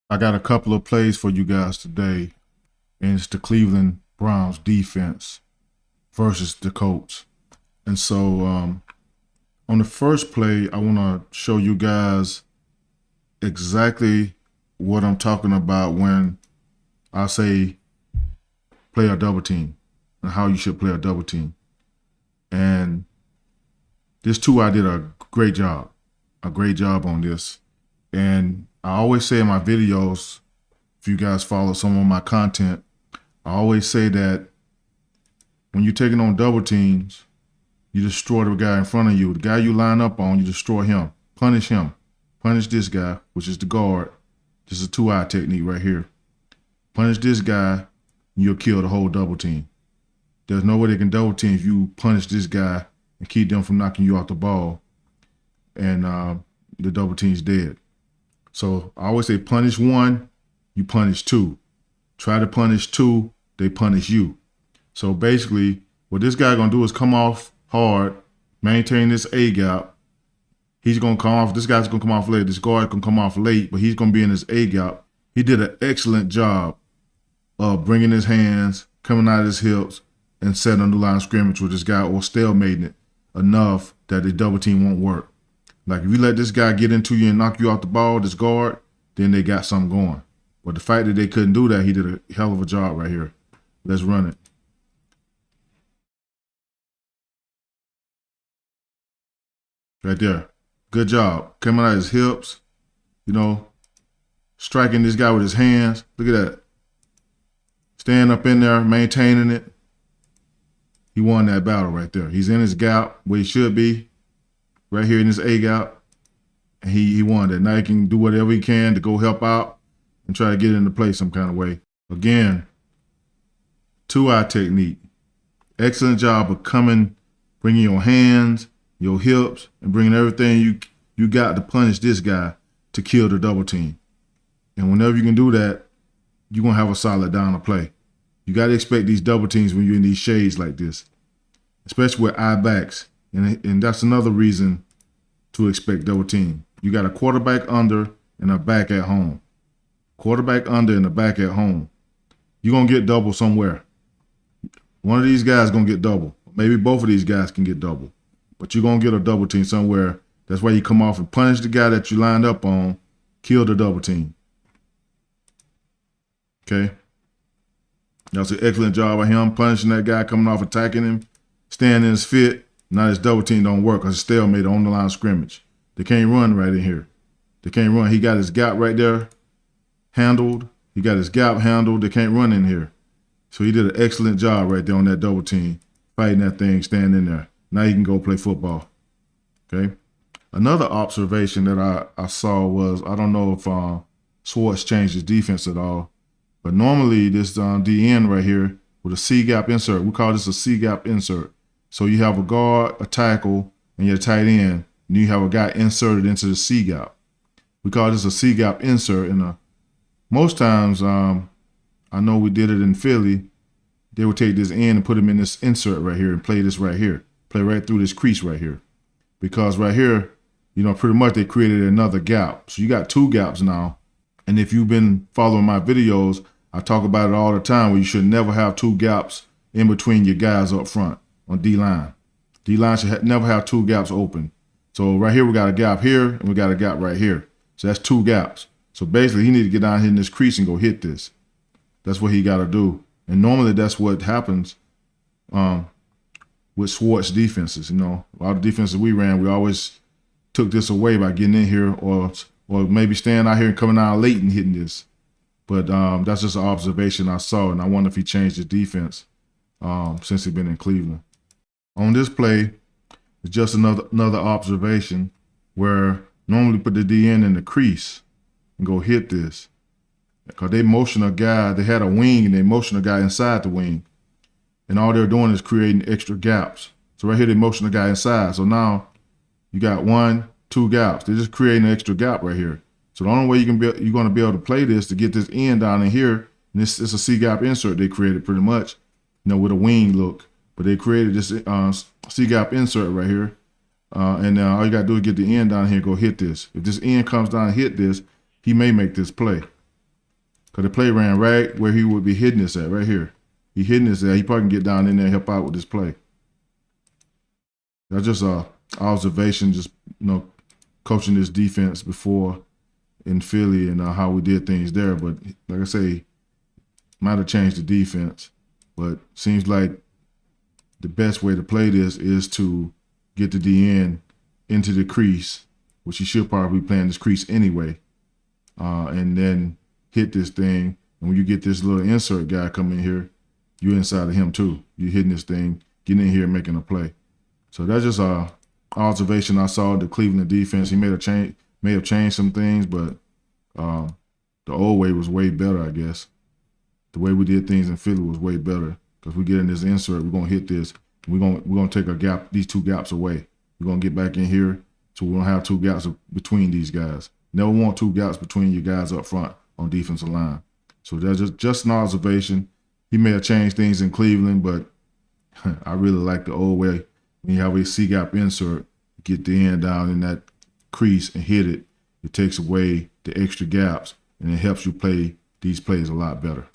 I got a couple of plays for you guys today, and it's the Cleveland Browns defense versus the Colts. And so, on the first play, I want to show you guys exactly what I'm talking about when I say play a double team and how you should play a double team. And this too, I did a great job on this. And I always say in my videos, if you guys follow some of my content, I always say that when you're taking on double teams, you destroy the guy in front of you. The guy you line up on, you destroy him. Punish him. Punish this guy, which is the guard. This is a 2-eye technique right here. Punish this guy, you'll kill the whole double team. There's no way they can double team if you punish this guy and keep them from knocking you off the ball, and the double team's dead. So I always say punish one, you punish two. Try to punish two, they punish you. So basically, what this guy gonna do is come off hard, maintain this A gap. He's gonna come off. This guy's gonna come off late. This guard gonna come off late, but he's gonna be in his A gap. He did an excellent job of bringing his hands, coming out of his hips, and setting a new line of scrimmage with this guy, or stalemating it enough that the double team won't work. Like if you let this guy get into you and knock you off the ball, this guard, then they got something going. But the fact that they couldn't do that, he did a hell of a job right here. Let's run it. Right there. Good job. Coming out of his hips, striking this guy with his hands. Look at that. Staying up in there, maintaining it. He won that battle right there. He's in his gap where he should be, right here in his A gap. And he won that. Now he can do whatever he can to go help out and try to get it into play some kind of way. Again, 2-eye technique. Excellent job of bringing your hands, your hips, and bringing everything you got to punish this guy to kill the double team. And whenever you can do that, you're going to have a solid down of play. You got to expect these double teams when you're in these shades like this, especially with eye backs. And that's another reason to expect double team. You got a quarterback under and a back at home. Quarterback under and a back at home. You're going to get double somewhere. One of these guys is going to get double. Maybe both of these guys can get double. But you're going to get a double team somewhere. That's why you come off and punish the guy that you lined up on, kill the double team. Okay? That's an excellent job of him punishing that guy, coming off, attacking him, staying in his fit. Now his double team don't work because it's stalemate on the line of scrimmage. They can't run right in here. They can't run. He got his gap right there handled. He got his gap handled. They can't run in here. So he did an excellent job right there on that double team, fighting that thing, staying in there. Now he can go play football. Okay? Another observation that I saw was, I don't know if Schwartz changed his defense at all, but normally this DN right here with a C-gap insert, we call this a C-gap insert. So you have a guard, a tackle, and your tight end, and you have a guy inserted into the C-gap. We call this a C-gap insert. And most times, I know we did it in Philly, they would take this end and put him in this insert right here and play this right here. Play right through this crease right here. Because right here, pretty much they created another gap. So you got two gaps now. And if you've been following my videos, I talk about it all the time where you should never have two gaps in between your guys up front on D-line. D-line should never have two gaps open. So right here we got a gap here and we got a gap right here. So that's two gaps. So basically he need to get down here in this crease and go hit this. That's what he got to do. And normally that's what happens with Schwartz defenses. A lot of defenses we ran, we always took this away by getting in here or maybe staying out here and coming out late and hitting this. But that's just an observation I saw, and I wonder if he changed his defense since he's been in Cleveland. On this play, it's just another observation where normally put the DN in the crease and go hit this. Because they motion a guy, they had a wing and they motion a guy inside the wing. And all they're doing is creating extra gaps. So right here they motion the guy inside. So now you got 1, 2 gaps. They're just creating an extra gap right here. So the only way you're going to be able to play this to get this end down in here, and this is a C-gap insert they created pretty much, with a wing look. But they created this C-gap insert right here. And all you got to do is get the end down here and go hit this. If this end comes down and hit this, he may make this play. Because the play ran right where he would be hitting this at, right here. He hitting this at. He probably can get down in there and help out with this play. That's just a observation, just coaching this defense before in Philly and how we did things there. But like I say, might have changed the defense, but seems like the best way to play this is to get the DN into the crease, which he should probably be playing this crease anyway, and then hit this thing. And when you get this little insert guy coming in here, you're inside of him too. You're hitting this thing, getting in here and making a play. So that's just a observation I saw the Cleveland defense. He may have changed some things, but the old way was way better, I guess. The way we did things in Philly was way better because we get in this insert, we're gonna hit this, we're gonna take a gap, these two gaps away. We're gonna get back in here so we don't have two gaps between these guys. Never want two gaps between you guys up front on defensive line. So that's just an observation. He may have changed things in Cleveland, but I really like the old way. When you have a C-gap insert, get the end down in that crease and hit it. It takes away the extra gaps, and it helps you play these plays a lot better.